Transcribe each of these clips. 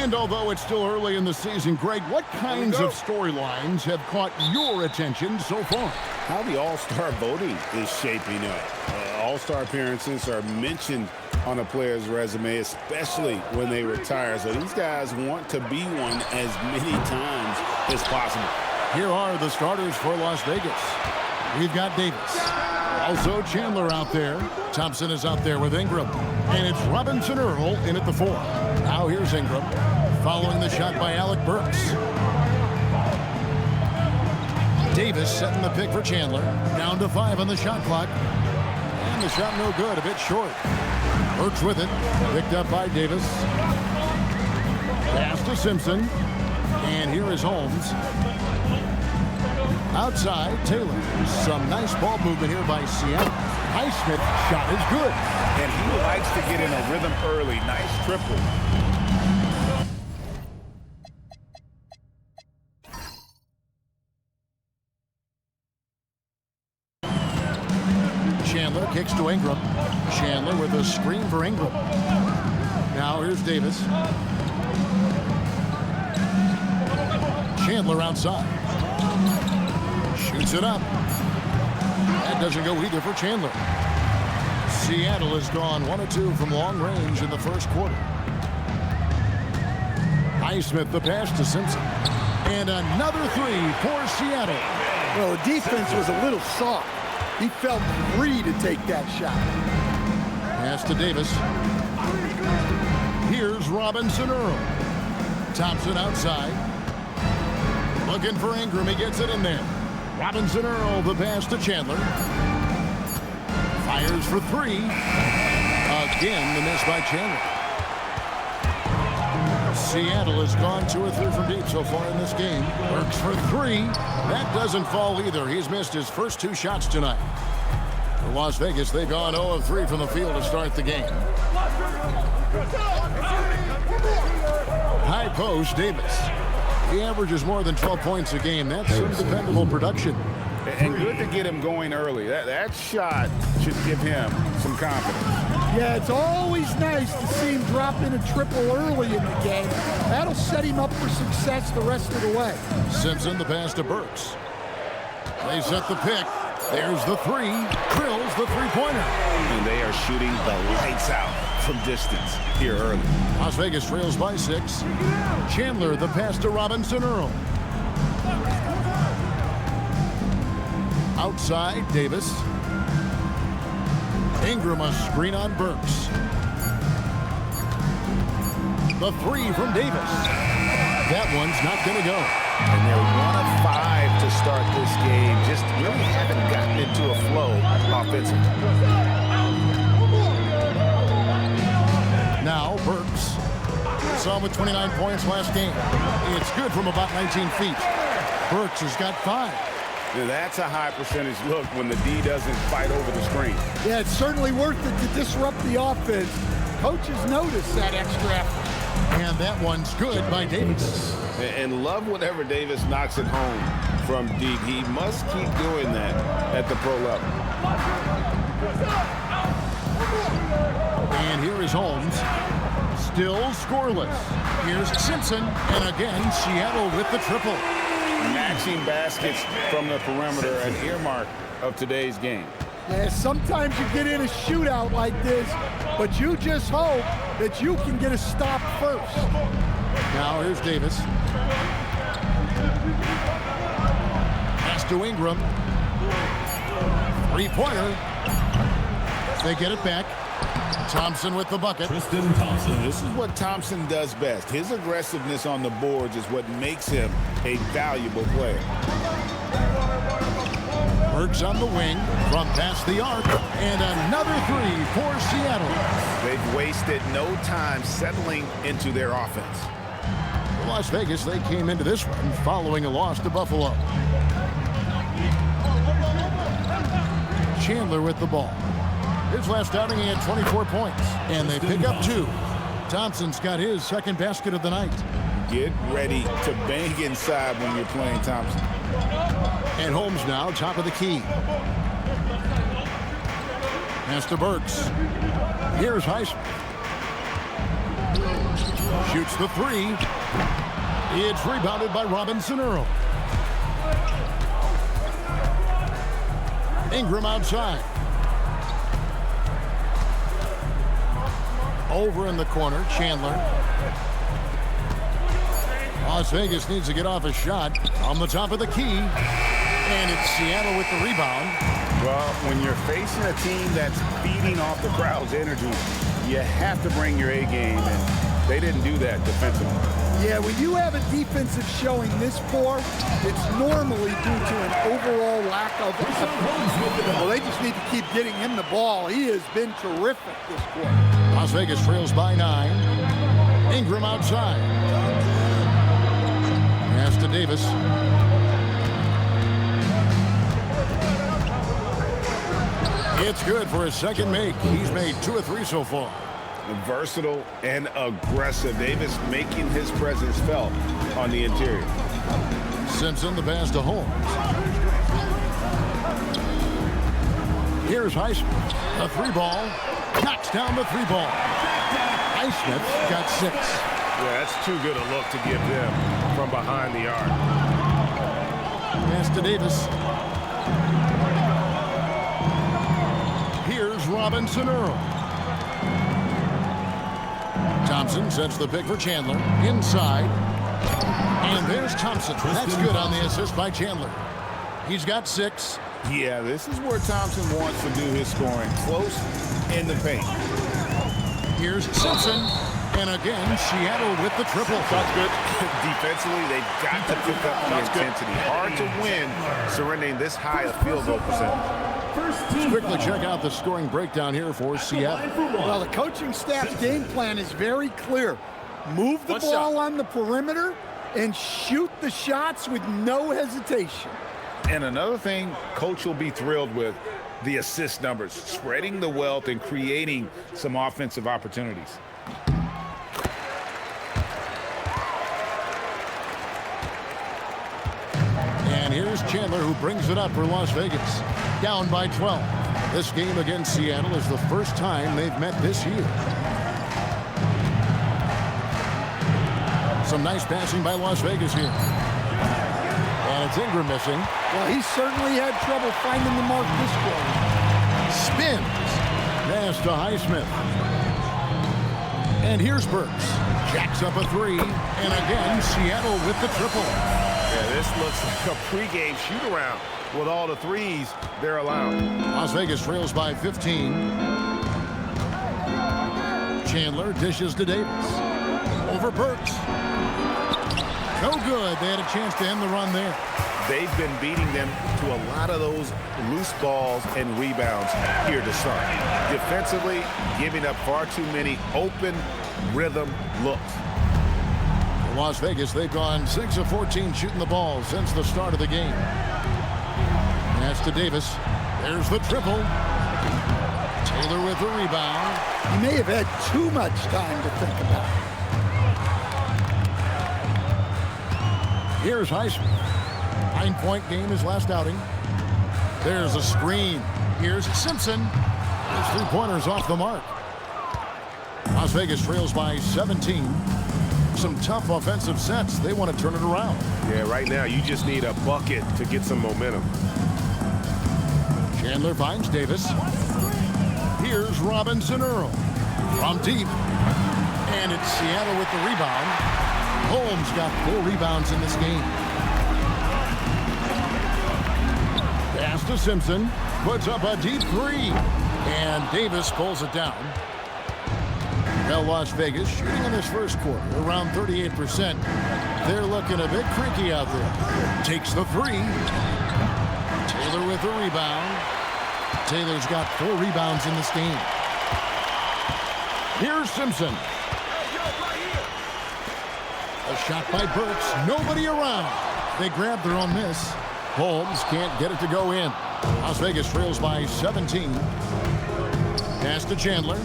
And although it's still early in the season, Greg, what kinds of storylines have caught your attention so far? How the All-Star voting is shaping up. All-Star appearances are mentioned on a player's resume, especially when they retire. So these guys want to be one as many times as possible. Here are the starters for Las Vegas. We've got Davis. Also Chandler out there. Thompson is out there with Ingram. And it's Robinson Earl in at the 4. Now here's Ingram, following the shot by Alec Burks. Davis setting the pick for Chandler. Down to 5 on the shot clock. And the shot no good, a bit short. Burks with it. Picked up by Davis. Pass to Simpson. And here is Holmes. Outside, Taylor. Some nice ball movement here by Seattle. Highsmith shot is good. And he likes to get in a rhythm early. Nice triple. Chandler kicks to Ingram. Chandler with a screen for Ingram. Now here's Davis. Chandler outside. Shoots it up. That doesn't go either for Chandler. Seattle has gone 1 of 2 from long range in the first quarter. Highsmith the pass to Simpson. And another 3 for Seattle. Well, the defense was a little soft. He felt free to take that shot. Pass to Davis. Here's Robinson Earl. Thompson outside. Looking for Ingram. He gets it in there. Robinson Earl, the pass to Chandler. Fires for 3. Again, the miss by Chandler. Seattle has gone 2 or 3 from deep so far in this game. Works for 3. That doesn't fall either. He's missed his first 2 shots tonight. For Las Vegas, they've gone 0 of 3 from the field to start the game. High post, Davis. He averages more than 12 points a game. That's some dependable production. And good to get him going early. That shot should give him some confidence. Yeah, it's always nice to see him drop in a triple early in the game. That'll set him up for success the rest of the way. Simpson, the pass to Burks. They set the pick. There's the 3. Drills the 3-pointer. And they are shooting the lights out from distance here early. Las Vegas trails by 6. Chandler, the pass to Robinson Earl. Outside, Davis. Ingram, a screen on Burks. The 3 from Davis. That one's not going to go. And they're 1 of 5 to start this game. Just really haven't gotten into a flow offensively. Now Burks. Saw him with 29 points last game. It's good from about 19 feet. Burks has got 5. Now that's a high percentage look when the D doesn't fight over the screen. Yeah, it's certainly worth it to disrupt the offense. Coaches notice that extra effort. And that one's good by Davis. And love whenever Davis knocks it home from deep. He must keep doing that at the pro level. And here is Holmes. Still scoreless. Here's Simpson. And again, Seattle with the triple. Matching baskets from the perimeter, an earmark of today's game. Yeah, sometimes you get in a shootout like this, but you just hope that you can get a stop first. Now here's Davis. Pass to Ingram. 3-pointer. They get it back. Thompson with the bucket. Thompson. This is what Thompson does best. His aggressiveness on the boards is what makes him a valuable player. Burks on the wing from past the arc. And another 3 for Seattle. They've wasted no time settling into their offense. For Las Vegas, they came into this one following a loss to Buffalo. Chandler with the ball. His last outing, he had 24 points, and they pick up 2. Thompson's got his second basket of the night. Get ready to bang inside when you're playing Thompson. And Holmes now, top of the key. Pass to Burks. Here's Highsmith. Shoots the three. It's rebounded by Robinson Earl. Ingram outside. Over in the corner, Chandler. Las Vegas needs to get off a shot on the top of the key. And it's Seattle with the rebound. Well, when you're facing a team that's feeding off the crowd's energy, you have to bring your A game, and they didn't do that defensively. Yeah, when you have a defensive showing this poor, it's normally due to an overall lack of effort. Well, they just need to keep getting him the ball. He has been terrific this quarter. Las Vegas trails by 9. Ingram outside. Pass to Davis. It's good for his second make. He's made 2 of 3 so far. Versatile and aggressive. Davis making his presence felt on the interior. Simpson, the pass to Holmes. Here's Highsmith. A 3-ball. Knocks down the 3-ball. Highsmith got 6. Yeah, that's too good a look to give them from behind the arc. Pass to Davis. Here's Robinson Earl. Thompson sets the pick for Chandler. Inside. And there's Thompson. That's good on the assist by Chandler. He's got 6. Yeah, this is where Thompson wants to do his scoring. Close in the paint. Here's Simpson. And again, Seattle with the triple. That's good. Defensively, they've got to pick up the intensity. Hard to win surrendering this high a field goal percentage. Let's quickly check out the scoring breakdown here for Seattle. Well, the coaching staff's game plan is very clear. Move the ball on the perimeter and shoot the shots with no hesitation. And another thing coach will be thrilled with, the assist numbers, spreading the wealth and creating some offensive opportunities. And here's Chandler, who brings it up for Las Vegas. Down by 12. This game against Seattle is the first time they've met this year. Some nice passing by Las Vegas here. And it's Ingram missing. Well, he certainly had trouble finding the mark this quarter. Spins. Pass to Highsmith. And here's Burks. Jacks up a 3. And again, Seattle with the triple. Yeah, this looks like a pregame shoot-around with all the threes they're allowed. Las Vegas trails by 15. Chandler dishes to Davis. Over Burks. No good. They had a chance to end the run there. They've been beating them to a lot of those loose balls and rebounds here to start. Defensively, giving up far too many open rhythm looks. Las Vegas, they've gone 6 of 14 shooting the ball since the start of the game. Pass to Davis. There's the triple. Taylor with the rebound. He may have had too much time to think about it. Here's Highsmith. 9-point game his last outing. There's a screen. Here's Simpson. His 3-pointer's off the mark. Las Vegas trails by 17. Some tough offensive sets. They want to turn it around. Yeah, right now you just need a bucket to get some momentum. Chandler finds Davis. Here's Robinson Earl. From deep. And it's Seattle with the rebound. Holmes got 4 rebounds in this game. Pass to Simpson. Puts up a deep 3. And Davis pulls it down. Well, Las Vegas shooting in this first quarter around 38%. They're looking a bit creaky out there. Takes the 3. Taylor with the rebound. Taylor's got 4 rebounds in this game. Here's Simpson. A shot by Burks. Nobody around. They grab their own miss. Holmes can't get it to go in. Las Vegas trails by 17. Pass to Chandler.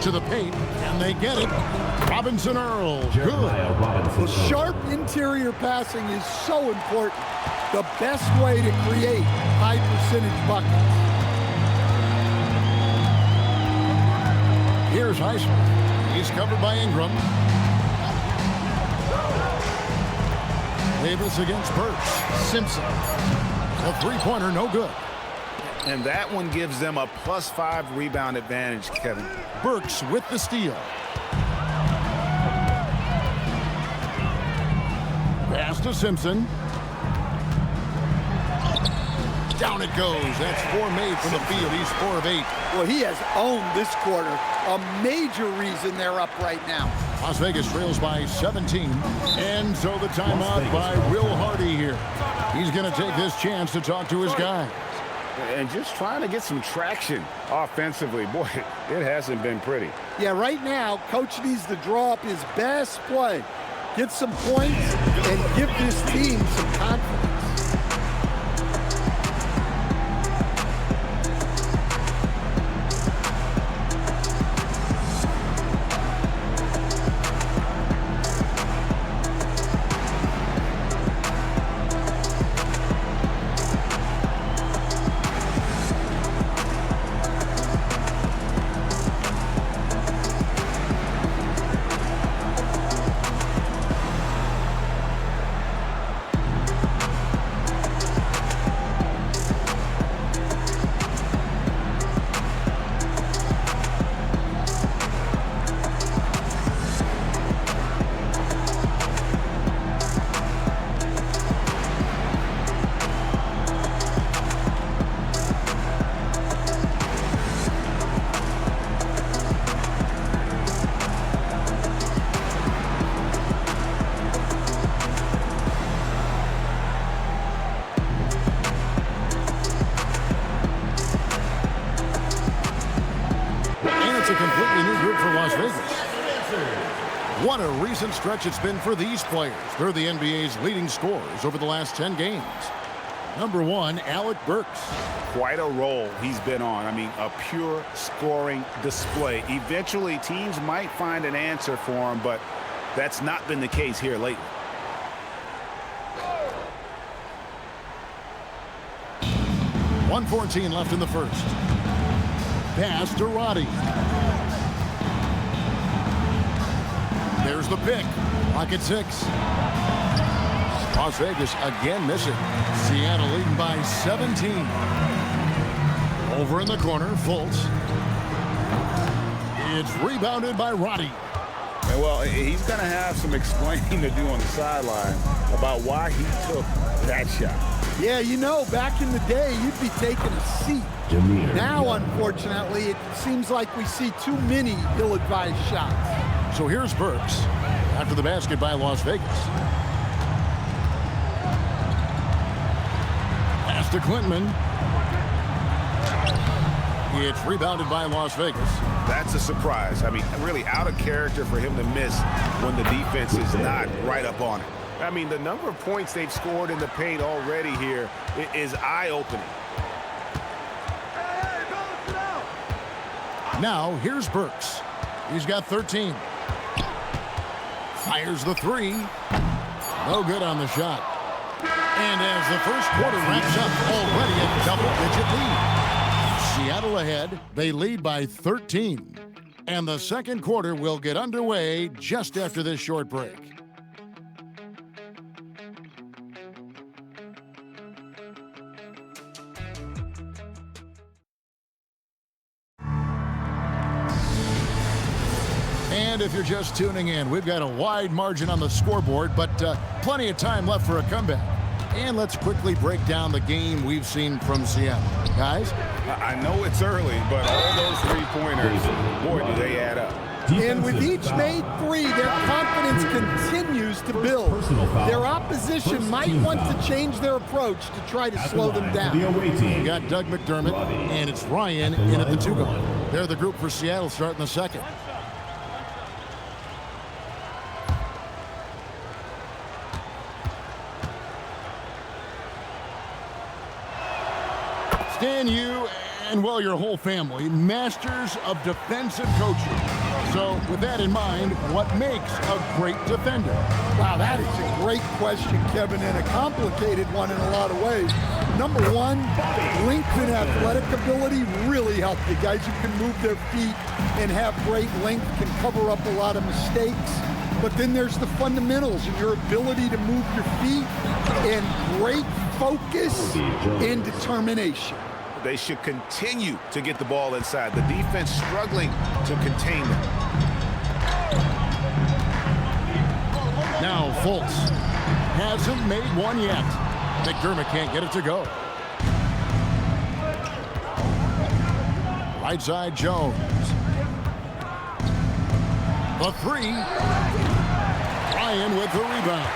To the paint, and they get it. Robinson Earl, good. The sharp interior passing is so important. The best way to create high percentage buckets. Here's Heisler. He's covered by Ingram. Davis against Burks. Simpson. A three-pointer, no good. And that one gives them a +5 rebound advantage, Kevin. Burks with the steal. Pass to Simpson. Down it goes. That's 4 made from the field. He's 4 of 8. Well, he has owned this quarter. A major reason they're up right now. Las Vegas trails by 17. And so the timeout by Will Hardy here. He's going to take this chance to talk to his guy. And just trying to get some traction offensively. Boy, it hasn't been pretty. Yeah, right now, Coach needs to draw up his best play. Get some points and give this team some confidence. What a recent stretch it's been for these players. They're the NBA's leading scorers over the last 10 games. Number 1, Alec Burks. Quite a role he's been on. I mean, a pure scoring display. Eventually, teams might find an answer for him, but that's not been the case here lately. .114 left in the first. Pass to Roddy. There's the pick. Lock at 6. Las Vegas again missing. Seattle leading by 17. Over in the corner, Fultz. It's rebounded by Roddy. And well, he's going to have some explaining to do on the sideline about why he took that shot. Yeah, you know, back in the day, you'd be taking a seat. Now, unfortunately, it seems like we see too many ill-advised shots. So here's Burks after the basket by Las Vegas. Pass to Clinton. It's rebounded by Las Vegas. That's a surprise. I mean, really out of character for him to miss when the defense is not right up on it. I mean, the number of points they've scored in the paint already here is eye-opening. Now, here's Burks. He's got 13. Fires the 3. No good on the shot. And as the first quarter wraps up, already a double-digit lead. Seattle ahead. They lead by 13. And the second quarter will get underway just after this short break. And if you're just tuning in, we've got a wide margin on the scoreboard, but plenty of time left for a comeback. And let's quickly break down the game we've seen from Seattle. Guys? I know it's early, but all those three-pointers, boy, do they add up. And with each made 3, their confidence continues to build. Their opposition might want to change their approach to try to slow them down. You got Doug McDermott, and it's Ryan in at the 2 guard. They're the group for Seattle starting the second. Stan, you and, well, your whole family, masters of defensive coaching. So with that in mind, what makes a great defender? Wow, that is a great question, Kevin, and a complicated one in a lot of ways. Number one, length and athletic ability really help you. Guys who can move their feet and have great length can cover up a lot of mistakes. But then there's the fundamentals and your ability to move your feet and great focus and determination. They should continue to get the ball inside. The defense struggling to contain them. Now Fultz hasn't made one yet. McDermott can't get it to go. Right side Jones. The three. Ryan with the rebound.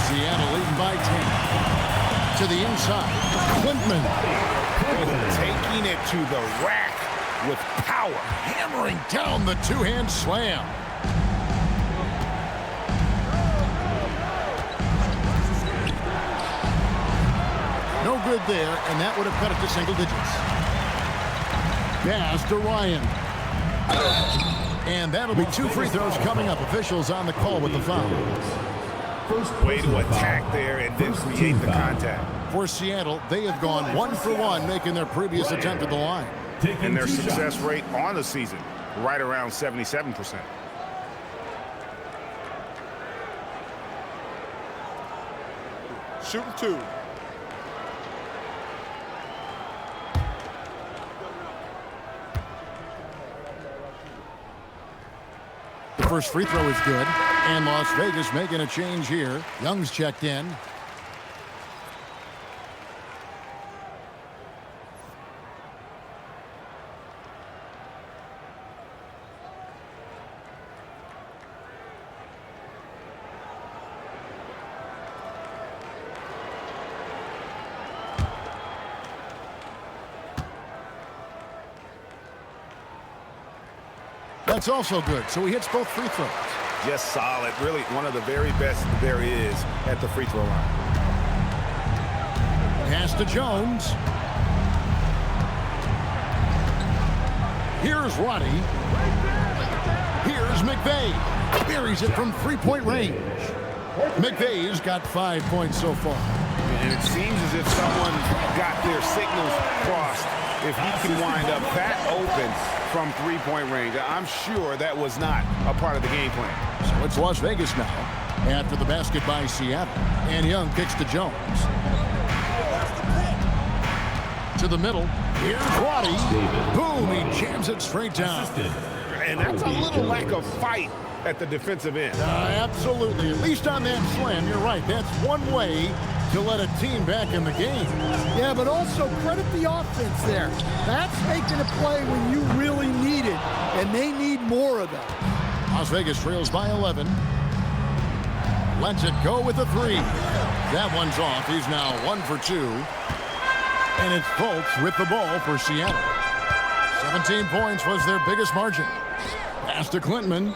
Seattle leading by 10. To the inside. Quintman. Taking it to the rack with power. Hammering down the two-hand slam. No good there, and that would have cut it to single digits. Pass to Ryan. And that'll be 2 free throws coming up. Officials on the call with the foul. Way to attack there and then create the contact. For Seattle, they have gone 1 for 1, making their previous attempt at the line. And their success rate on the season, right around 77%. Shooting 2. The first free throw is good. And Las Vegas making a change here. Young's checked in. That's also good. So he hits both free throws. Just solid. Really one of the very best there is at the free throw line. Pass to Jones. Here's Roddy. Here's McVay. Buries it from three-point range. McVay's got 5 points so far. And it seems as if someone got their signals crossed. If he can wind up that open from three-point range, I'm sure that was not a part of the game plan. So it's Las Vegas now after the basket by Seattle. And Young kicks to Jones. To the middle. Here's Roddy. Boom, he jams it straight down. And that's a little lack of fight at the defensive end. Absolutely. At least on that slam, you're right. That's one way to let a team back in the game. Yeah, but also credit the offense there. That's making a play when you really need it, and they need more of that. Las Vegas trails by 11. Lets it go with a three. That one's off. He's now 1 for 2. And it's Fultz with the ball for Seattle. 17 points was their biggest margin. Pass to Klintman.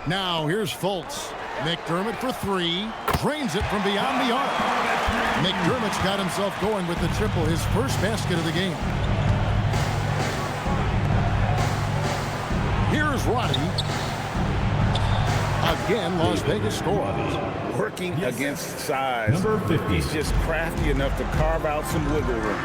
Now here's Fultz. McDermott for 3. Drains it from beyond the arc. McDermott's got himself going with the triple, his first basket of the game. Here's Roddy. Again, Las Vegas scores. Working against size. He's just crafty enough to carve out some wiggle room.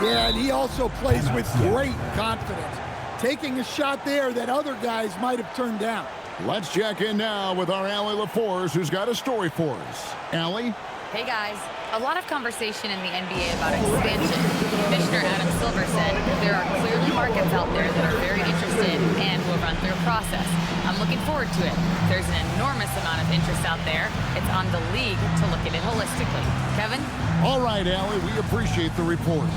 Yeah, and he also plays with great confidence. Taking a shot there that other guys might have turned down. Let's check in now with our Allie LaForce, who's got a story for us. Allie? Hey guys, a lot of conversation in the NBA about expansion. Commissioner Adam Silver said there are clearly markets out there that are very interested and will run through a process. I'm looking forward to it. There's an enormous amount of interest out there. It's on the league to look at it holistically. Kevin? All right, Allie, we appreciate the report.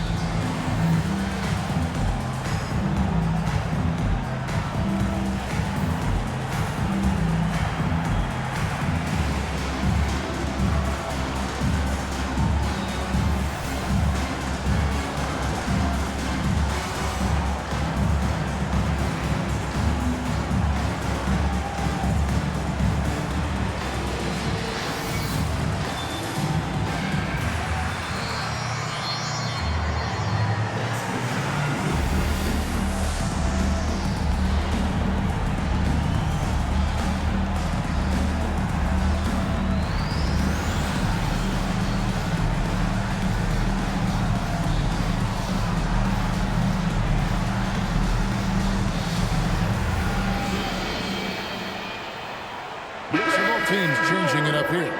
teams changing it up here.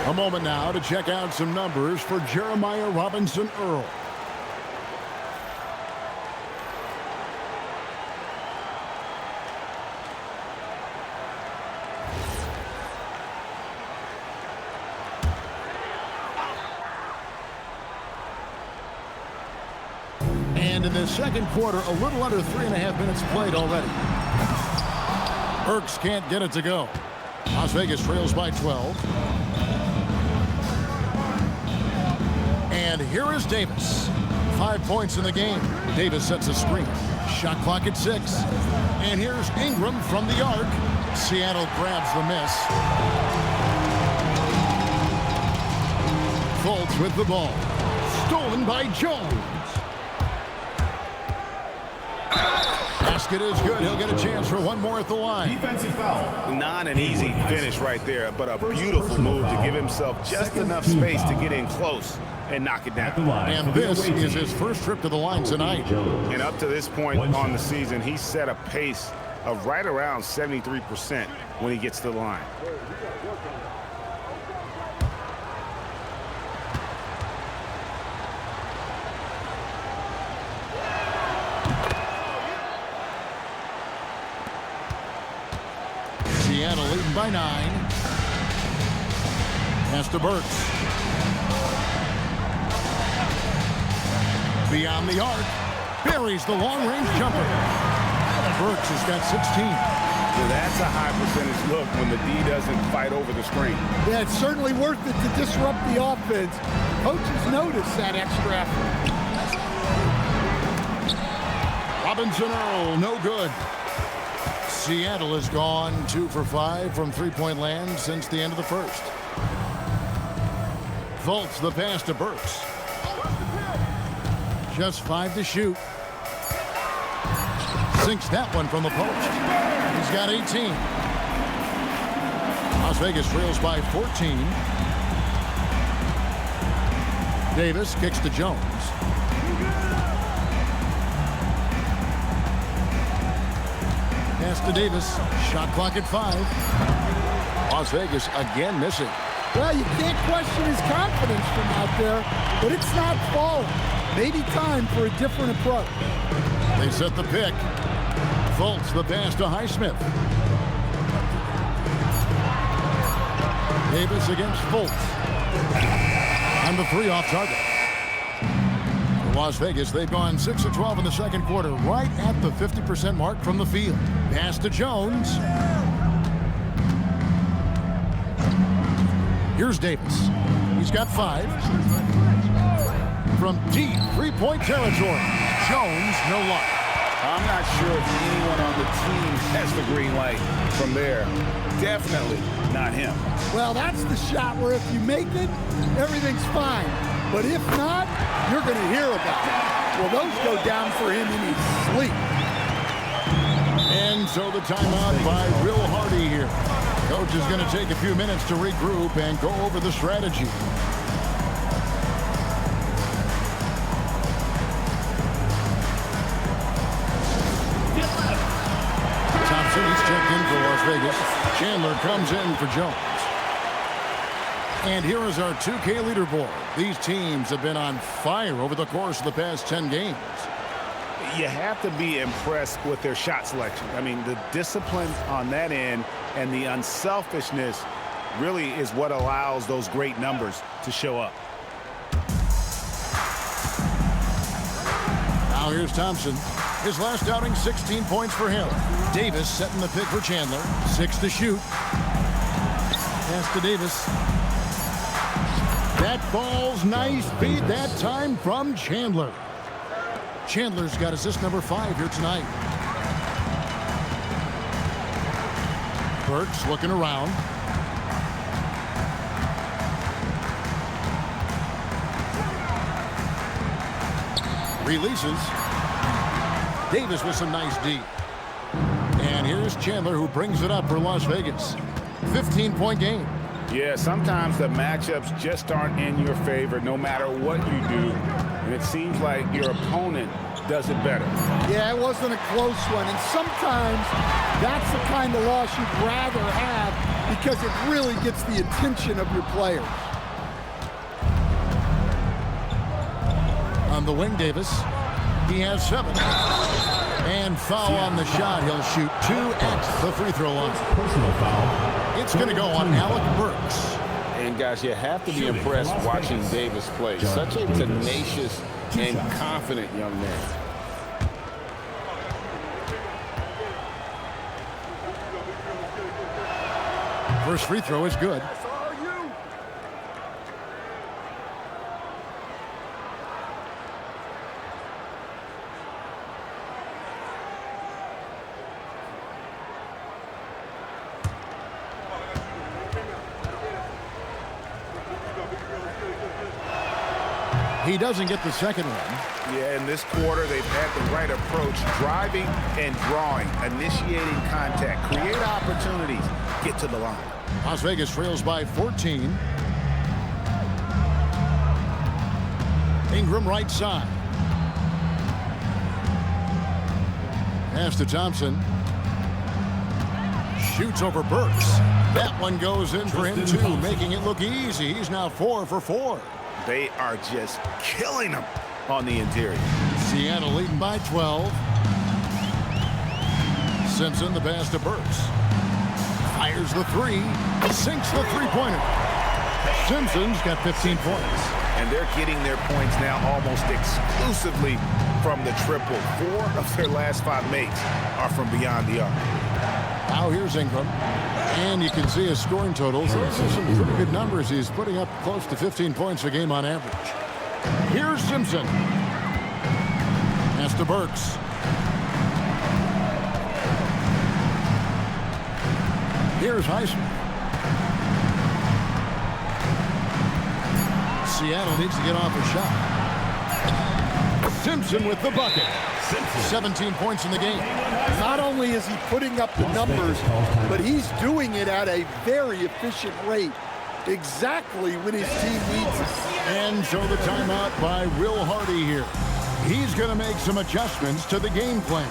A moment now to check out some numbers for Jeremiah Robinson-Earl. And in the second quarter, a little under 3.5 minutes played already. Burks can't get it to go. Las Vegas trails by 12. And here is Davis. 5 points in the game. Davis sets a screen. Shot clock at 6. And here's Ingram from the arc. Seattle grabs the miss. Fultz with the ball. Stolen by Jones. Basket is good. He'll get a chance for one more at the line. Defensive foul. Not an easy finish right there, but a beautiful move to give himself just enough space to get in close and knock it down. And this is his first trip to the line tonight. And up to this point on the season, he's set a pace of right around 73% when he gets to the line. Seattle leading by 9. Pass to Burks. Beyond the arc. Buries the long-range jumper. Burks has got 16. So that's a high percentage look when the D doesn't fight over the screen. Yeah, it's certainly worth it to disrupt the offense. Coaches notice that extra effort. Robinson-Earl, no good. Seattle has gone 2 for 5 from three-point land since the end of the first. Fultz the pass to Burks. Just 5 to shoot. Sinks that one from the post. He's got 18. Las Vegas trails by 14. Davis kicks to Jones. Pass to Davis. Shot clock at 5. Las Vegas again missing. Well, you can't question his confidence from out there, but it's not falling. Maybe time for a different approach. They set the pick. Fultz the pass to Highsmith. Davis against Fultz. And the 3 off target. For Las Vegas, they've gone 6 of 12 in the second quarter, right at the 50% mark from the field. Pass to Jones. Here's Davis. He's got 5. From deep three-point territory. Jones, no luck. I'm not sure if anyone on the team has the green light from there. Definitely not him. Well, that's the shot where if you make it, everything's fine. But if not, you're going to hear about it. Well, those go down for him in his sleep. And so the timeout by Will Hardy here. Coach is going to take a few minutes to regroup and go over the strategy. He's checked in for Las Vegas. Chandler comes in for Jones. And here is our 2K leaderboard. These teams have been on fire over the course of the past 10 games. You have to be impressed with their shot selection. I mean, the discipline on that end and the unselfishness really is what allows those great numbers to show up. Now here's Thompson. His last outing, 16 points for him. Davis setting the pick for Chandler. 6 to shoot. Pass to Davis. That ball's nice. Beat that time from Chandler. Chandler's got assist number 5 here tonight. Burks looking around. Releases. Davis with some nice D. And here's Chandler who brings it up for Las Vegas. 15-point game. Yeah, sometimes the matchups just aren't in your favor no matter what you do. And it seems like your opponent does it better. Yeah, it wasn't a close one. And sometimes that's the kind of loss you'd rather have because it really gets the attention of your players. On the wing, Davis. He has 7. And foul on the shot. He'll shoot 2 at the free throw line. Personal foul. It's going to go on Alec Burks. And, guys, you have to be impressed watching Davis play. Such a tenacious and confident young man. First free throw is good. He doesn't get the second one. Yeah, in this quarter, they've had the right approach, driving and drawing, initiating contact, create opportunities, get to the line. Las Vegas trails by 14. Ingram right side. Pass to Thompson. Shoots over Burks. That one goes in for him too, making it look easy. He's now 4 for 4. They are just killing them on the interior. Seattle leading by 12. Simpson, the pass to Burks. Fires the 3. Sinks the three-pointer. Simpson's got 15 points. And they're getting their points now almost exclusively from the triple. 4 of their last 5 makes are from beyond the arc. Now here's Ingram. And you can see his scoring totals. Those are some pretty good numbers. He's putting up close to 15 points a game on average. Here's Simpson. Pass to Burks. Here's Highsmith. Seattle needs to get off a shot. Simpson with the bucket. 17 points in the game. Not only is he putting up the numbers, but he's doing it at a very efficient rate, exactly when his team needs it. And so the timeout by Will Hardy here. He's going to make some adjustments to the game plan.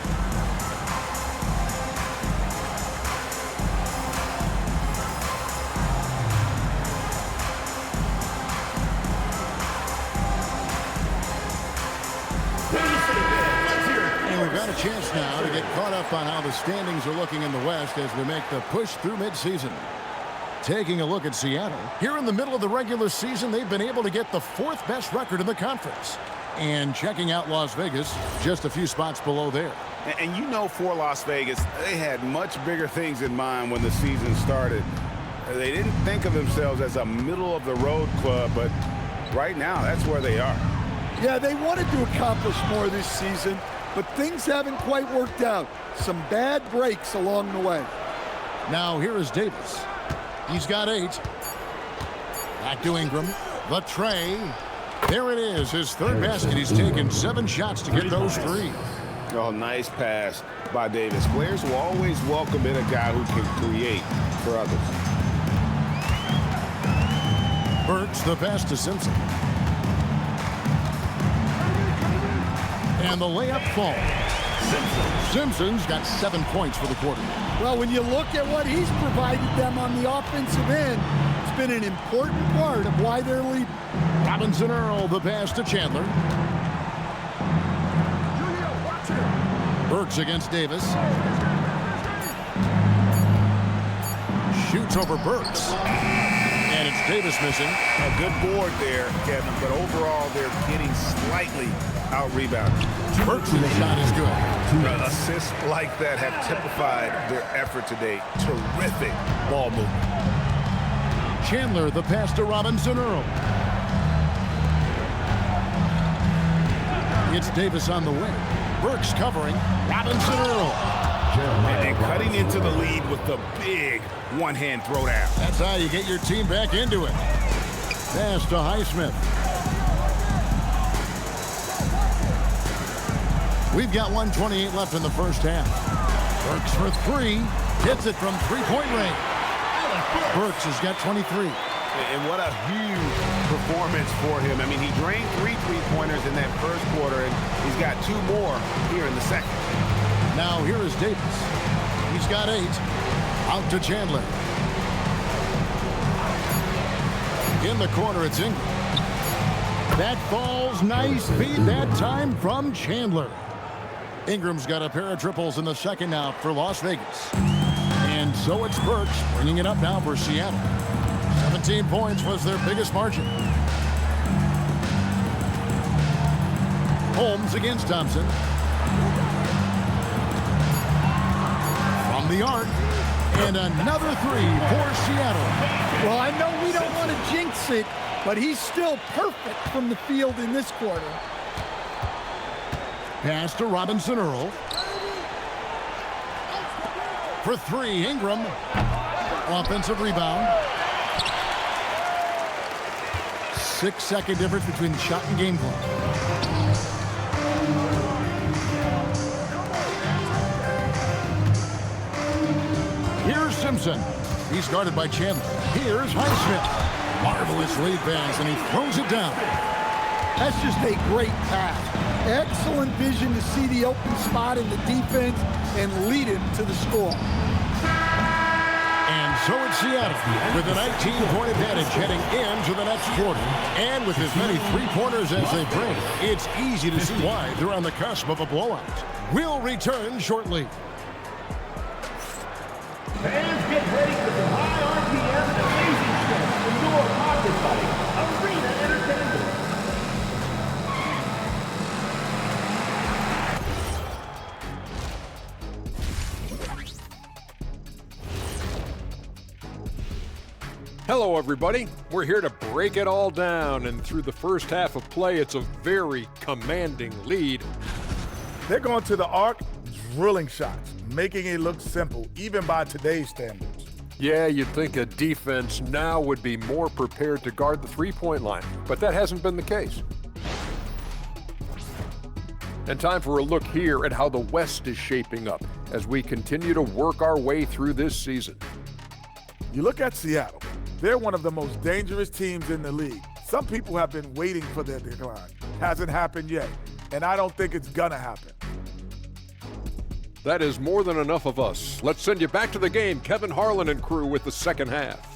Chance now to get caught up on how the standings are looking in the West as we make the push through midseason. Taking a look at Seattle. Here in the middle of the regular season, they've been able to get the 4th best record in the conference. And checking out Las Vegas, just a few spots below there. And you know, for Las Vegas, they had much bigger things in mind when the season started. They didn't think of themselves as a middle-of-the-road club, but right now, that's where they are. Yeah, they wanted to accomplish more this season, but things haven't quite worked out. Some bad breaks along the way. Now here is Davis. He's got 8. Back to Ingram. The tray. There it is, his 3rd basket. He's taken 7 shots to get those 3. Oh, nice pass by Davis. Players will always welcome in a guy who can create for others. Burks, the pass to Simpson. And the layup falls. Simpson's got 7 points for the quarter. Well, when you look at what he's provided them on the offensive end, it's been an important part of why they're leading. Robinson Earl, the pass to Chandler. Burks against Davis. Shoots over Burks. And it's Davis missing. A good board there, Kevin, but overall they're getting slightly out-rebounded. Burks' shot is good. Assists like that have typified their effort today. Terrific ball movement. Chandler, the pass to Robinson Earl. It's Davis on the wing. Burks covering. Robinson Earl. And cutting into the lead with the big one-hand throwdown. That's how you get your team back into it. Pass to Highsmith. We've got 1:28 left in the first half. Burks for 3. Hits it from three-point range. Burks has got 23. And what a huge performance for him. I mean, he drained 3 three-pointers in that first quarter, and he's got 2 more here in the second. Now here is Davis. He's got 8. Out to Chandler. In the corner, it's Ingram. That falls nice feed that time from Chandler. Ingram's got a pair of triples in the second now for Las Vegas. And so it's Burks bringing it up now for Seattle. 17 points was their biggest margin. Holmes against Thompson. From the arc. And another three for Seattle. Well, I know we don't want to jinx it, but he's still perfect from the field in this quarter. Pass to Robinson Earl. For three, Ingram. Offensive rebound. 6-second difference between shot and game clock. Here's Simpson. He's guarded by Chandler. Here's Highsmith. Marvelous lead pass, and he throws it down. That's just a great pass. Excellent vision to see the open spot in the defense and lead him to the score. And so it's Seattle with a 19-point advantage heading into the next quarter. And with as many three-pointers as they bring, it's easy to see why they're on the cusp of a blowout. We'll return shortly. Fans, get ready for some high RPM and amazing strength from your pocket buddy, Arena Entertainment. Hello, everybody. We're here to break it all down, and through the first half of play, it's a very commanding lead. They're going to the arc, drilling shots, making it look simple, even by today's standards. Yeah, you'd think a defense now would be more prepared to guard the three-point line, but that hasn't been the case. And time for a look here at how the West is shaping up as we continue to work our way through this season. You look at Seattle. They're one of the most dangerous teams in the league. Some people have been waiting for their decline. Hasn't happened yet, and I don't think it's gonna happen. That is more than enough of us. Let's send you back to the game, Kevin Harlan and crew with the second half.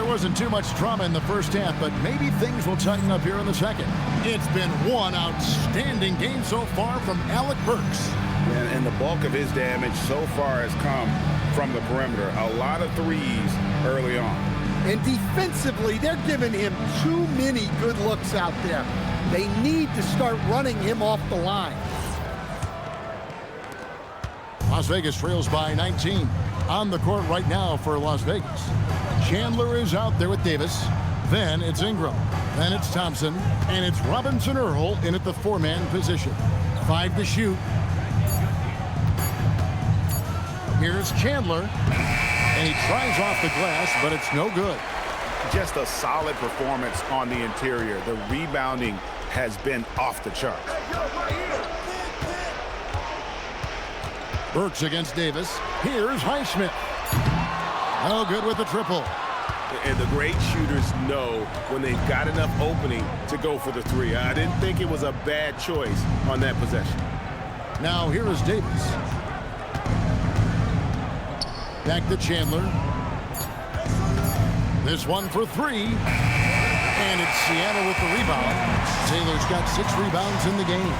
Wasn't too much drama in the first half, but maybe things will tighten up here in the second. It's been one outstanding game so far from Alec Burks. And the bulk of his damage so far has come from the perimeter. A lot of threes early on. And defensively, they're giving him too many good looks out there. They need to start running him off the line. Las Vegas trails by 19. On the court right now for Las Vegas. Chandler is out there with Davis. Then it's Ingram. Then it's Thompson. And it's Robinson Earl in at the four-man position. 5 to shoot. Here's Chandler. And he tries off the glass, but it's no good. Just a solid performance on the interior. The rebounding has been off the charts. Burks against Davis. Here's Highsmith. No good with the triple. And the great shooters know when they've got enough opening to go for the three. I didn't think it was a bad choice on that possession. Now here is Davis. Back to Chandler. This one for three. And it's Seattle with the rebound. Taylor's got 6 rebounds in the game.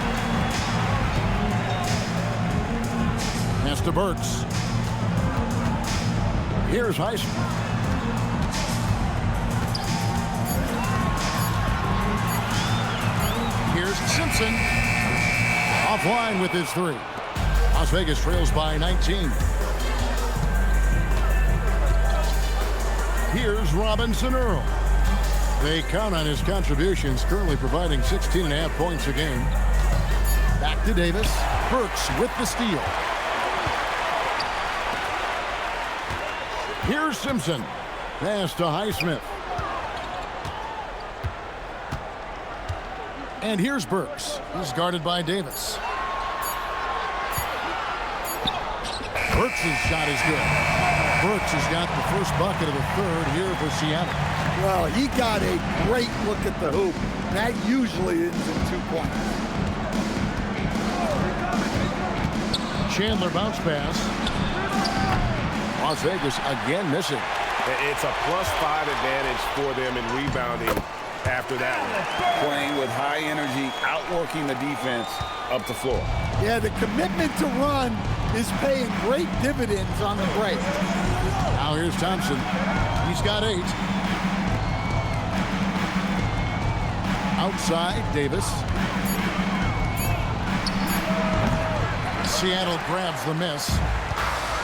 Pass to Burks. Here's Highsmith. Here's Simpson. Offline with his 3. Las Vegas trails by 19. Here's Robinson Earl. They count on his contributions, currently providing 16.5 points a game. Back to Davis. Burks with the steal. Here's Simpson. Pass to Highsmith. And here's Burks. He's guarded by Davis. Burks' shot is good. Burks has got the first bucket of the third here for Seattle. Well, he got a great look at the hoop. That usually ends in 2 points. Chandler bounce pass. Las Vegas again missing. It's a +5 advantage for them in rebounding after that one. Playing with high energy, outworking the defense up the floor. Yeah, the commitment to run is paying great dividends on the break. Now here's Thompson. He's got 8. Outside, Davis. Seattle grabs the miss.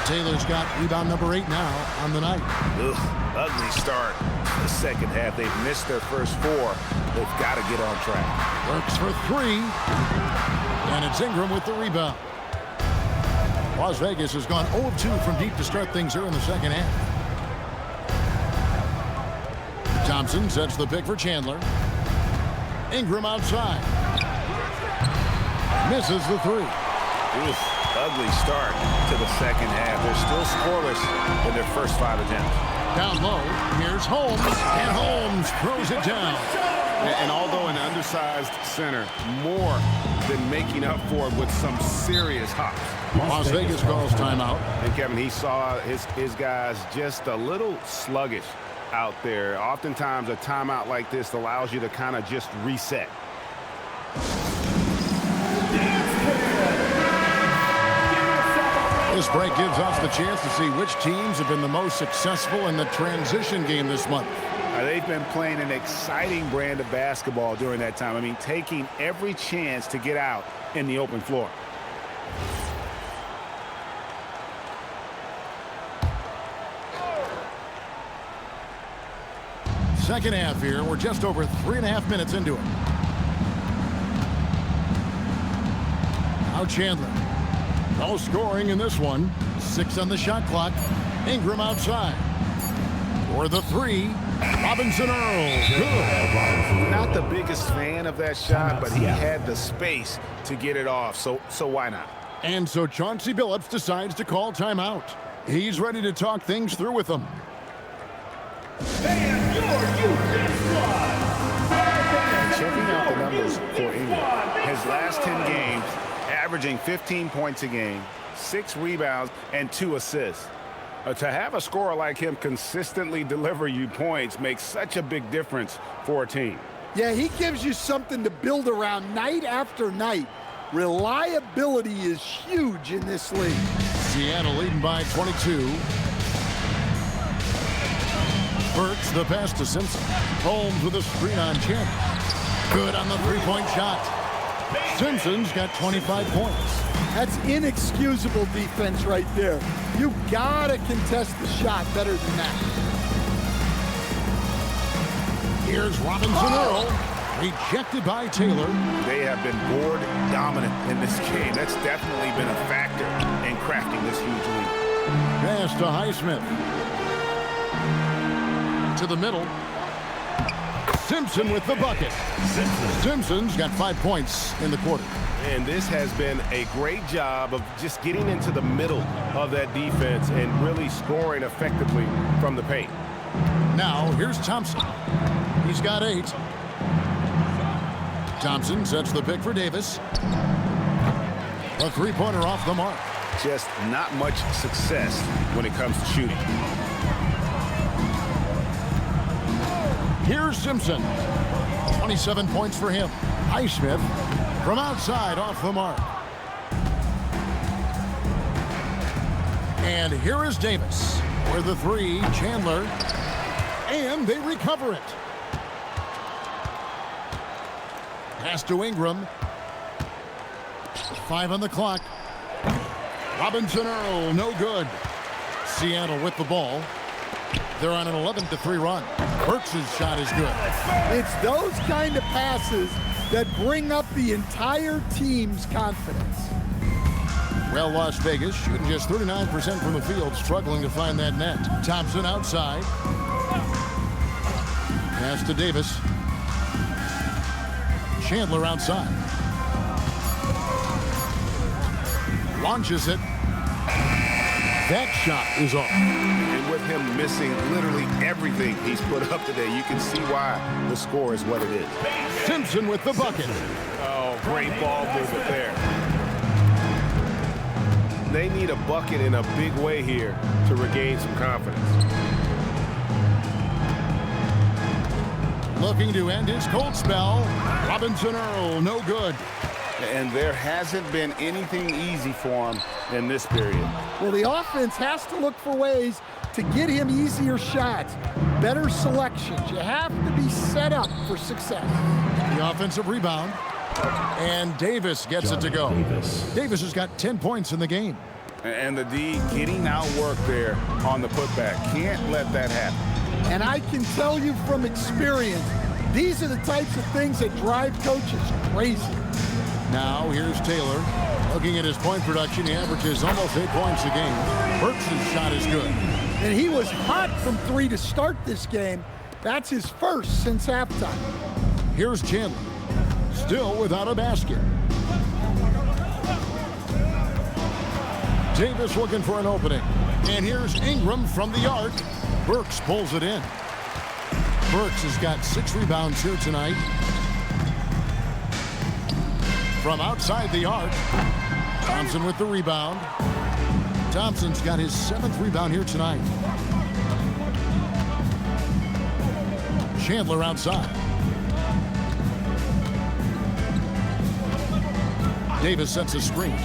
Taylor's got rebound number 8 now on the night. Ugly start. The second half, they've missed their first 4. They've got to get on track. Works for 3. And it's Ingram with the rebound. Las Vegas has gone 0-2 from deep to start things here in the second half. Thompson sets the pick for Chandler. Ingram outside. Misses the 3. Ugly start to the second half. They're still scoreless in their first 5 attempts. Down low, here's Holmes, and Holmes throws it down. And although an undersized center, more than making up for it with some serious hops. Las Vegas calls timeout. And Kevin, he saw his guys just a little sluggish out there. Oftentimes a timeout like this allows you to kind of just reset. This break gives us the chance to see which teams have been the most successful in the transition game this month. They've been playing an exciting brand of basketball during that time. I mean, taking every chance to get out in the open floor. Second half here. We're just over 3.5 minutes into it. Now Chandler. No scoring in this one. 6 on the shot clock. Ingram outside. For the 3, Robinson Earl. Good. Not the biggest fan of that shot, but he had the space to get it off, so why not? And so Chauncey Billups decides to call timeout. He's ready to talk things through with them. And your Houston squad. Checking out the numbers for Ingram. His last 10 games, averaging 15 points a game, 6 rebounds, and 2 assists. To have a scorer like him consistently deliver you points makes such a big difference for a team. Yeah, he gives you something to build around night after night. Reliability is huge in this league. Seattle leading by 22. Burks the pass to Simpson. Holmes with a screen on Chandler. Good on the 3-point shot. Simpson's got 25 points. That's inexcusable defense right there. You gotta contest the shot better than that. Here's Robinson Earl. Rejected by Taylor. They have been board dominant in this game. That's definitely been a factor in crafting this huge lead. Pass to Highsmith. To the middle. Simpson with the bucket. Simpson's got 5 points in the quarter. And this has been a great job of just getting into the middle of that defense and really scoring effectively from the paint. Now, here's Thompson. He's got 8. Thompson sets the pick for Davis. A 3-pointer off the mark. Just not much success when it comes to shooting. Here's Simpson. 27 points for him. Highsmith from outside off the mark. And here is Davis. For the 3, Chandler. And they recover it. Pass to Ingram. 5 on the clock. Robinson Earl, no good. Seattle with the ball. They're on an 11-3 run. Burks' shot is good. It's those kind of passes that bring up the entire team's confidence. Well, Las Vegas shooting just 39% from the field, struggling to find that net. Thompson outside. Pass to Davis. Chandler outside. Launches it. That shot is off. And with him missing literally everything he's put up today, you can see why the score is what it is. Simpson with the bucket. Oh, great ball movement there. They need a bucket in a big way here to regain some confidence. Looking to end his cold spell. Robinson Earl, no good. And there hasn't been anything easy for him in this period. Well, the offense has to look for ways to get him easier shots, better selections. You have to be set up for success. The offensive rebound. And Davis gets it to go. Davis has got 10 points in the game. And the D getting outwork there on the putback. Can't let that happen. And I can tell you from experience, these are the types of things that drive coaches crazy. Now here's Taylor. Looking at his point production, he averages almost 8 points a game. Burks' shot is good. And he was hot from 3 to start this game. That's his first since halftime. Here's Chandler. Still without a basket. Davis looking for an opening. And here's Ingram from the arc. Burks pulls it in. Burks has got 6 rebounds here tonight. From outside the arc, Thompson with the rebound. Thompson's got his 7th rebound here tonight. Chandler outside. Davis sets a screen.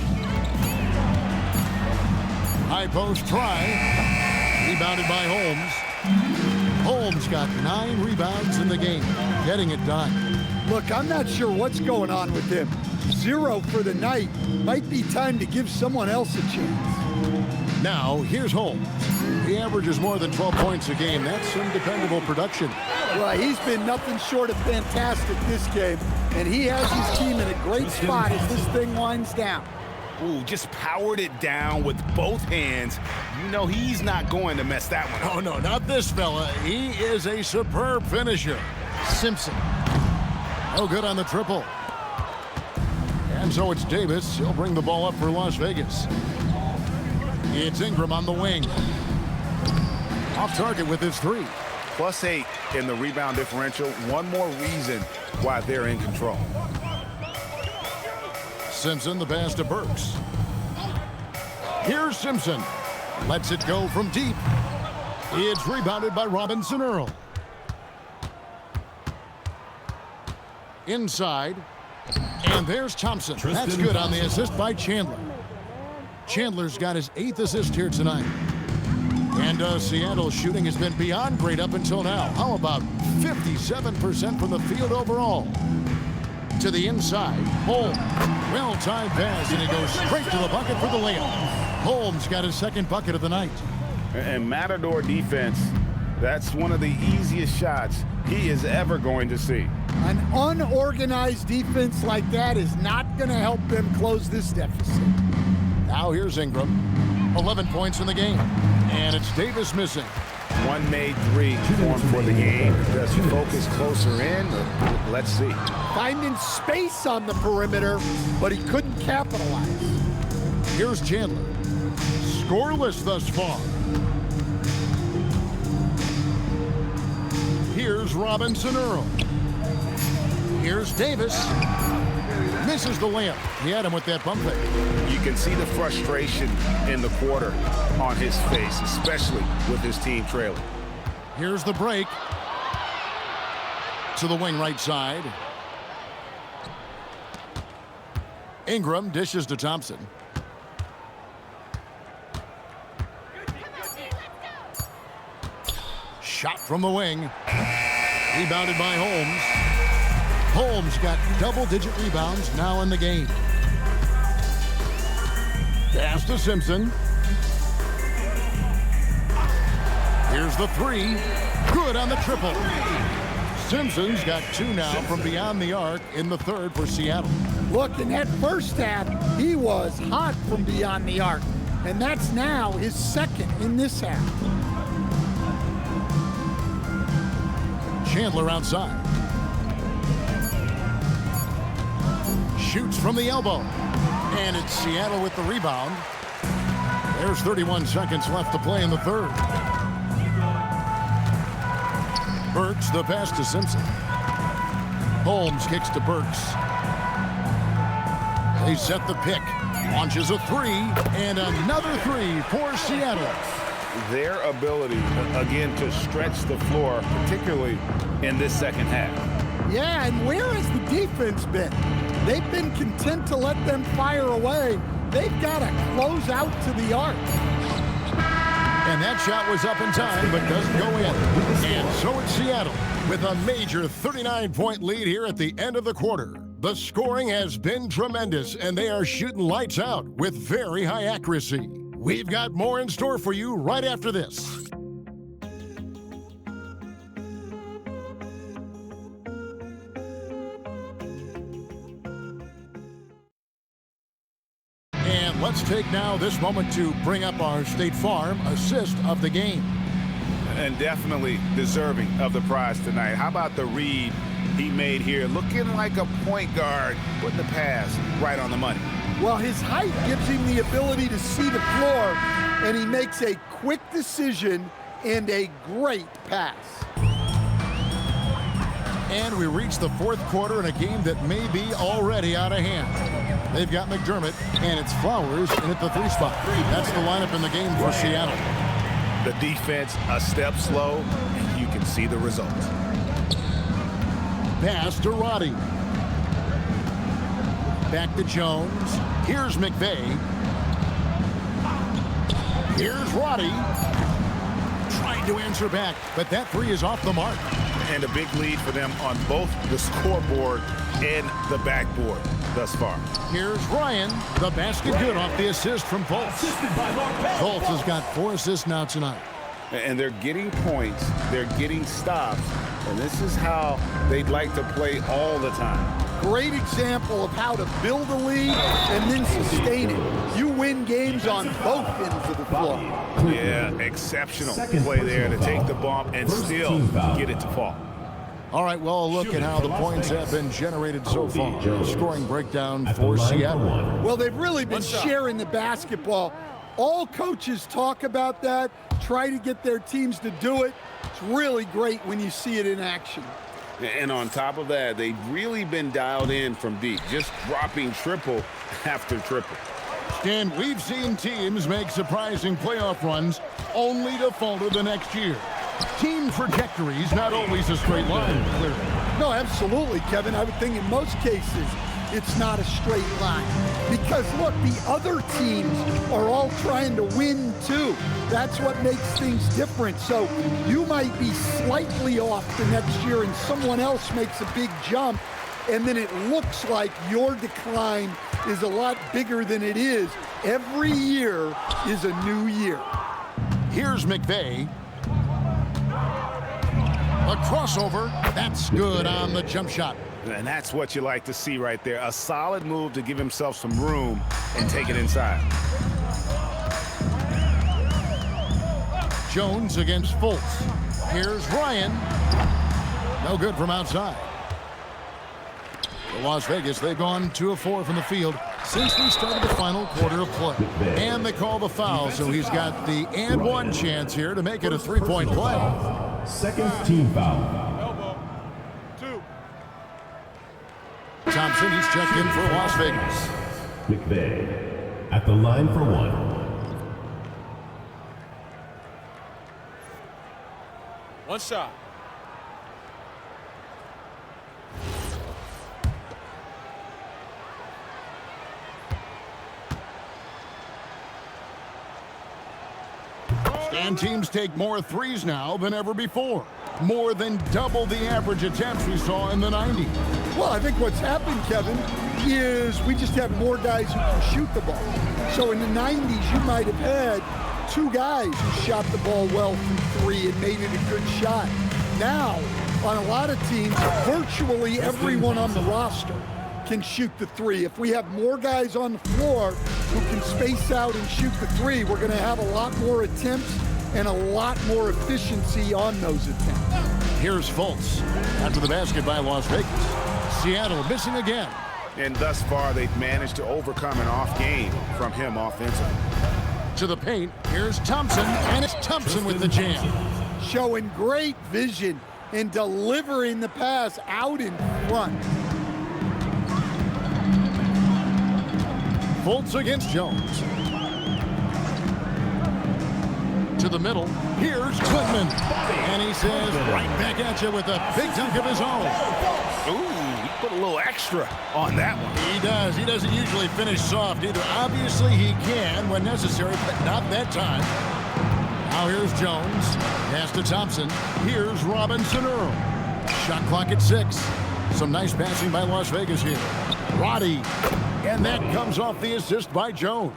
High post try. Rebounded by Holmes. Holmes got 9 rebounds in the game, getting it done. Look, I'm not sure what's going on with him. 0 for the night. Might be time to give someone else a chance. Now, here's Holmes. He averages more than 12 points a game. That's some dependable production. Well, he's been nothing short of fantastic this game, and he has his team in a great spot as this thing winds down. Ooh, just powered it down with both hands. You know he's not going to mess that one up. Oh, no, not this fella. He is a superb finisher. Simpson. No good on the triple. And so it's Davis. He'll bring the ball up for Las Vegas. It's Ingram on the wing. Off target with his 3. +8 in the rebound differential. One more reason why they're in control. Simpson, the pass to Burks. Here's Simpson. Lets it go from deep. It's rebounded by Robinson Earl. Inside. And there's Thompson. That's good on the assist by Chandler. Chandler's got his 8th assist here tonight. And Seattle's shooting has been beyond great up until now. How about 57% from the field overall? To the inside. Holmes. Well-timed pass, and he goes straight to the bucket for the layup. Holmes got his 2nd bucket of the night. And Matador defense, that's one of the easiest shots he is ever going to see. An unorganized defense like that is not going to help them close this deficit. Now here's Ingram. 11 points in the game. And it's Davis missing. One made 3 formed for the game. Does he focus closer in? Let's see. Finding space on the perimeter, but he couldn't capitalize. Here's Chandler. Scoreless thus far. Here's Robinson Earl. Here's Davis. Misses the layup. He had him with that bump fake. You can see the frustration in the quarter on his face, especially with his team trailing. Here's the break. To the wing right side. Ingram dishes to Thompson. Shot from the wing. Rebounded by Holmes. Holmes got double-digit rebounds now in the game. Pass to Simpson. Here's the 3. Good on the triple. Simpson's got 2 now from beyond the arc in the 3rd for Seattle. Look, in that first half, he was hot from beyond the arc. And that's now his 2nd in this half. Chandler outside. Shoots from the elbow. And it's Seattle with the rebound. There's 31 seconds left to play in the third. Burks, the pass to Simpson. Holmes kicks to Burks. They set the pick. Launches a three, and another three for Seattle. Their ability, again, to stretch the floor, particularly in this second half. Yeah, and where has the defense been? They've been content to let them fire away. They've got to close out to the arc. And that shot was up in time, but doesn't go in. And so it's Seattle with a major 39-point lead here at the end of the quarter. The scoring has been tremendous, and they are shooting lights out with very high accuracy. We've got more in store for you right after this. And let's take now this moment to bring up our State Farm assist of the game. And definitely deserving of the prize tonight. How about the read he made here? Looking like a point guard, putting the pass right on the money. Well, his height gives him the ability to see the floor, and he makes a quick decision and a great pass. And we reach the fourth quarter in a game that may be already out of hand. They've got McDermott, and it's Flowers in at the three spot. That's the lineup in the game for Seattle. The defense a step slow, and you can see the results. Pass to Roddy. Back to Jones. Here's McVay. Here's Roddy. Trying to answer back, but that three is off the mark. And a big lead for them on both the scoreboard and the backboard thus far. Here's Ryan. The basket good off the assist from Fultz. Fultz has got 4 assists now tonight. And they're getting points. They're getting stops. And this is how they'd like to play all the time. Great example of how to build a lead and then sustain it. You win games on both ends of the floor. Yeah, exceptional play there to take the bump and still get it to fall. All right, well, a look at how the points have been generated so far. A scoring breakdown for Seattle. Well, they've really been sharing the basketball. All coaches talk about that, try to get their teams to do it. It's really great when you see it in action. And on top of that, they've really been dialed in from deep, just dropping triple after triple. And we've seen teams make surprising playoff runs only to falter the next year. Team trajectories not always a straight line, clearly. No, absolutely, Kevin. I would think in most cases it's not a straight line. Because, look, the other teams are all trying to win, too. That's what makes things different. So you might be slightly off the next year and someone else makes a big jump, and then it looks like your decline is a lot bigger than it is. Every year is a new year. Here's McVay. A crossover. That's good on the jump shot. And that's what you like to see right there. A solid move to give himself some room and take it inside. Jones against Fultz. Here's Ryan. No good from outside. For Las Vegas, they've gone 2 of 4 from the field since we started the final quarter of play. And they call the foul, so he's got the and one chance here to make it a 3-point play. Second team foul. Thompson, he's checked in for Las Vegas. McVay at the line for one. One shot. And teams take more threes now than ever before. More than double the average attempts we saw in the 90s. Well, I think what's happened, Kevin, is we just have more guys who can shoot the ball. So in the 90s, you might have had 2 guys who shot the ball well from 3 and made it a good shot. Now, on a lot of teams, virtually everyone on the roster can shoot the 3. If we have more guys on the floor who can space out and shoot the 3, we're going to have a lot more attempts and a lot more efficiency on those attempts. Here's Fultz after the basket by Las Vegas. Seattle missing again. And thus far, they've managed to overcome an off game from him offensively. To the paint, here's Thompson, and it's Thompson with the jam. Showing great vision and delivering the pass out in front. Fultz against Jones. To the middle, here's Quitman. And he says, right back at you with a big dunk of his own. Ooh, he put a little extra on that one. He does. He doesn't usually finish soft either. Obviously, he can when necessary, but not that time. Now here's Jones. Pass to Thompson. Here's Robinson Earl. Shot clock at 6. Some nice passing by Las Vegas here. Roddy. And that comes off the assist by Jones.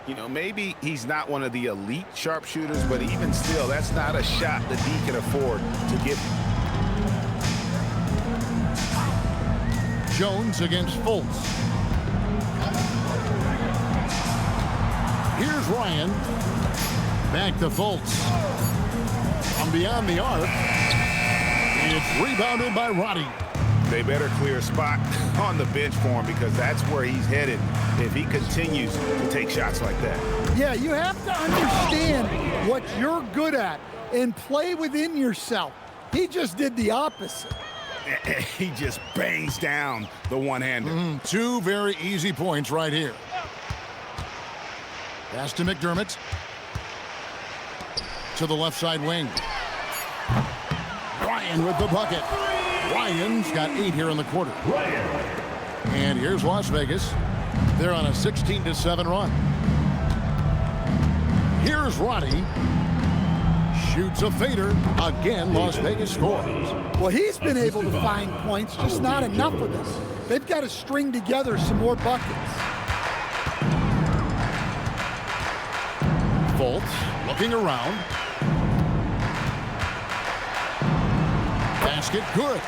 You know, maybe he's not one of the elite sharpshooters, but even still, that's not a shot that he can afford to give. Jones against Fultz. Here's Ryan. Back to Fultz. From beyond the arc. It's rebounded by Roddy. They better clear a spot on the bench for him because that's where he's headed if he continues to take shots like that. Yeah, you have to understand what you're good at and play within yourself. He just did the opposite. He just bangs down the one-hander. 2 very easy points right here. Pass to McDermott. To the left side wing. Ryan with the bucket. Ryan's got 8 here in the quarter. And here's Las Vegas. They're on a 16-7 run. Here's Roddy. Shoots a fader. Again, Las Vegas scores. Well, he's been able to find points, just not enough of this. They've got to string together some more buckets. Fultz looking around. Basket good.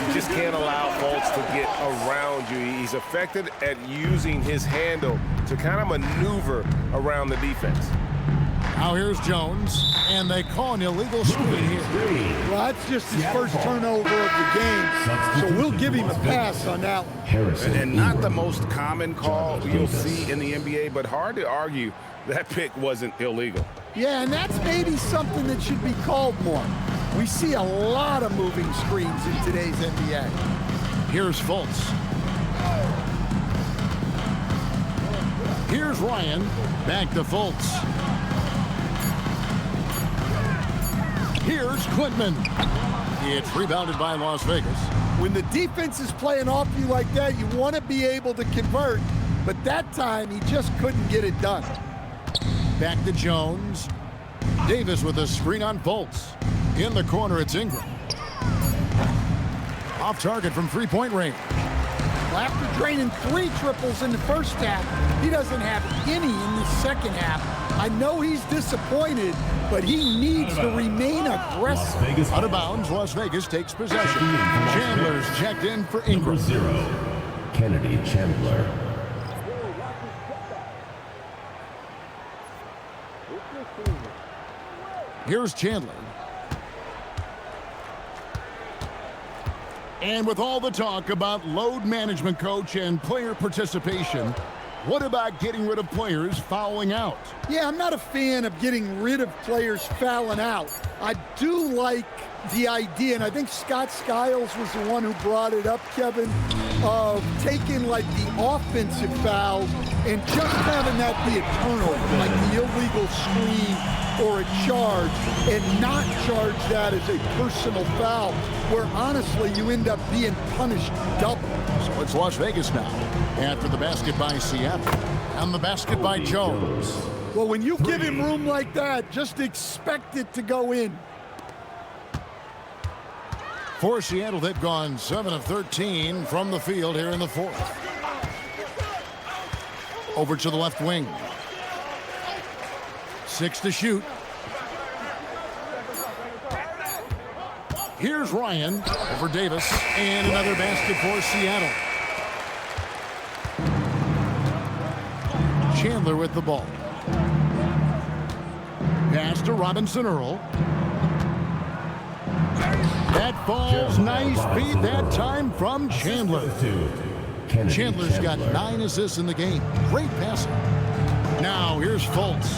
You just can't allow Fultz to get around you. He's effective at using his handle to kind of maneuver around the defense. Now here's Jones, and they call an illegal screen here. Well, that's just his first turnover of the game, so we'll give him a pass on that one. And not the most common call you'll see in the NBA, but hard to argue that pick wasn't illegal. Yeah, and that's maybe something that should be called more. We see a lot of moving screens in today's NBA. Here's Fultz. Here's Ryan. Back to Fultz. Here's Quitman. It's rebounded by Las Vegas. When the defense is playing off you like that, you want to be able to convert, but that time he just couldn't get it done. Back to Jones. Davis with a screen on Fultz. In the corner, it's Ingram. Off target from three-point range. Well, after draining 3 triples in the first half, he doesn't have any in the second half. I know he's disappointed, but he needs to remain aggressive. Out of bounds, Las Vegas takes possession. Chandler's checked in for Ingram. Number 0, Kennedy Chandler. Here's Chandler. And with all the talk about load management, coach, and player participation, what about getting rid of players fouling out? Yeah, I'm not a fan of getting rid of players fouling out. I do like the idea, and I think Scott Skiles was the one who brought it up, Kevin, of taking like the offensive fouls and just having that be a turnover, like the illegal screen or a charge, and not charge that as a personal foul, where honestly you end up being punished double. So it's Las Vegas now, after the basket by Seattle, and the basket by Jones. Well, when you give him room like that, just expect it to go in. For Seattle, they've gone 7 of 13 from the field here in the fourth. Over to the left wing. 6 to shoot. Here's Ryan over Davis, and another basket for Seattle. Chandler with the ball. Pass to Robinson Earl. That falls nice feed that time from Chandler. Chandler's got 9 assists in the game. Great passing. Now here's Fultz.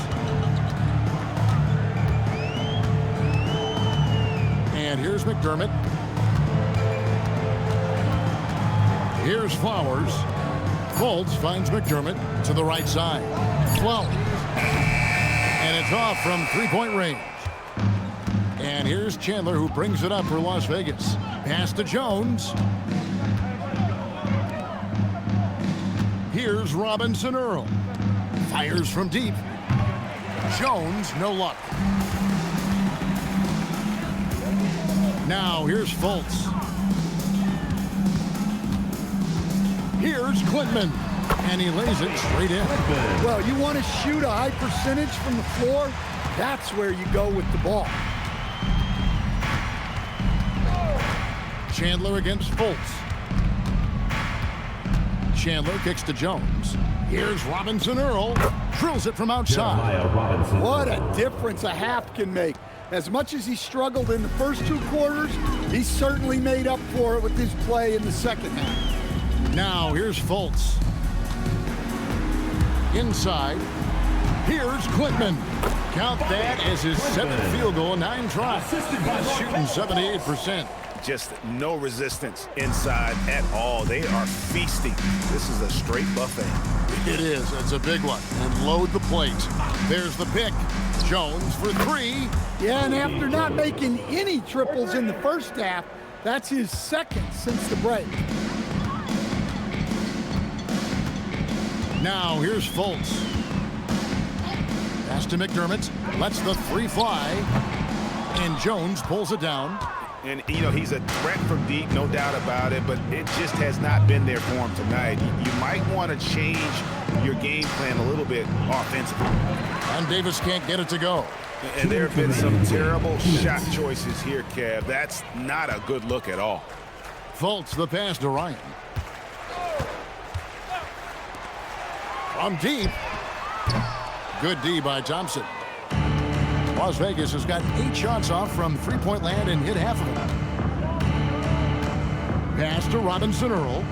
And here's McDermott. Here's Flowers. Fultz finds McDermott to the right side. Flowers. And it's off from three-point range. And here's Chandler, who brings it up for Las Vegas. Pass to Jones. Here's Robinson Earl. Fires from deep. Jones, no luck. Now here's Fultz. Here's Klintman. And he lays it straight in. Well, you want to shoot a high percentage from the floor? That's where you go with the ball. Chandler against Fultz. Chandler kicks to Jones. Here's Robinson Earl. Drills it from outside. What a difference a half can make. As much as he struggled in the first two quarters, he certainly made up for it with his play in the second half. Now here's Fultz. Inside. Here's Klintman. Count that as his seventh field goal, 9 tries. Shooting 78%. Just no resistance inside at all. They are feasting. This is a straight buffet. It is. It's a big one. And load the plate. There's the pick. Jones for 3. Yeah, and after not making any triples in the first half, that's his second since the break. Now here's Fultz. Pass to McDermott. Lets the 3 fly. And Jones pulls it down. And, you know, he's a threat from deep, no doubt about it, but it just has not been there for him tonight. You might want to change your game plan a little bit offensively. And Davis can't get it to go. And there have been some terrible shot choices here, Kev. That's not a good look at all. Fultz the pass to Ryan. From deep. Good D by Thompson. Las Vegas has got 8 shots off from three-point land and hit half of them. Pass to Robinson Earl.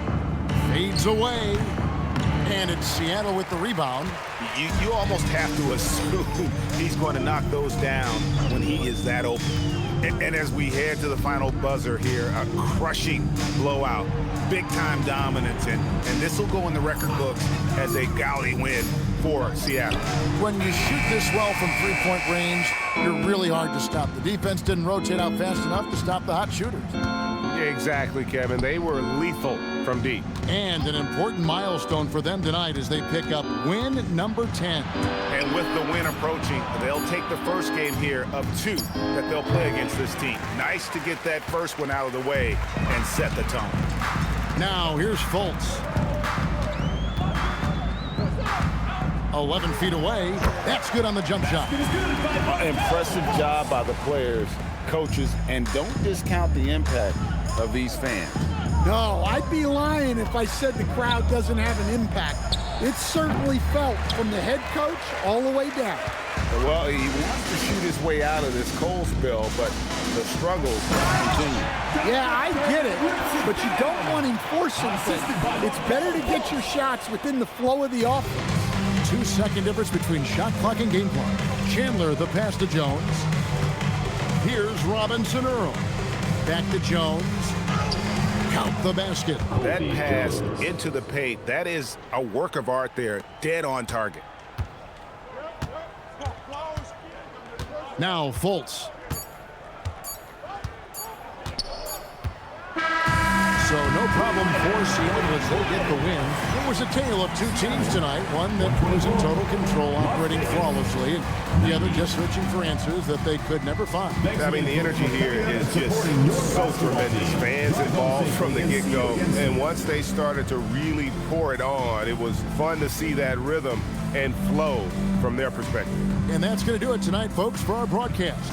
Fades away. And it's Seattle with the rebound. You almost have to assume he's going to knock those down when he is that open. And as we head to the final buzzer here, a crushing blowout, big-time dominance, and this will go in the record books as a gaudy win for Seattle. When you shoot this well from three-point range, you're really hard to stop. The defense didn't rotate out fast enough to stop the hot shooters. Exactly, Kevin. They were lethal from deep. And an important milestone for them tonight as they pick up win number 10. And with the win approaching, they'll take the first game here of 2 that they'll play against this team. Nice to get that first one out of the way and set the tone. Now here's Fultz. 11 feet away. That's good on the jump shot. Impressive job by the players, coaches, and don't discount the impact of these fans. No, I'd be lying if I said the crowd doesn't have an impact. It's certainly felt from the head coach all the way down. Well, he wants to shoot his way out of this cold spell, but the struggles continue. Yeah, I get it, but you don't want him forcing things. It's better to get your shots within the flow of the offense. 2-second difference between shot clock and game clock. Chandler the pass to Jones. Here's Robinson Earl. Back to Jones. Count the basket. That pass into the paint, that is a work of art there, dead on target. Now Fultz. So no problem for Seattle as they get the win. It was a tale of 2 teams tonight. One that was in total control, operating flawlessly, and the other just searching for answers that they could never find. I mean, the energy here is just so tremendous. Fans involved from the get-go. And once they started to really pour it on, it was fun to see that rhythm and flow from their perspective. And that's going to do it tonight, folks, for our broadcast.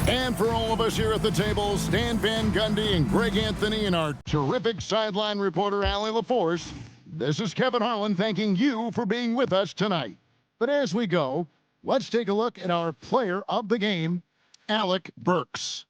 And for all of us here at the table, Stan Van Gundy and Greg Anthony and our terrific sideline reporter, Allie LaForce, this is Kevin Harlan thanking you for being with us tonight. But as we go, let's take a look at our player of the game, Alec Burks.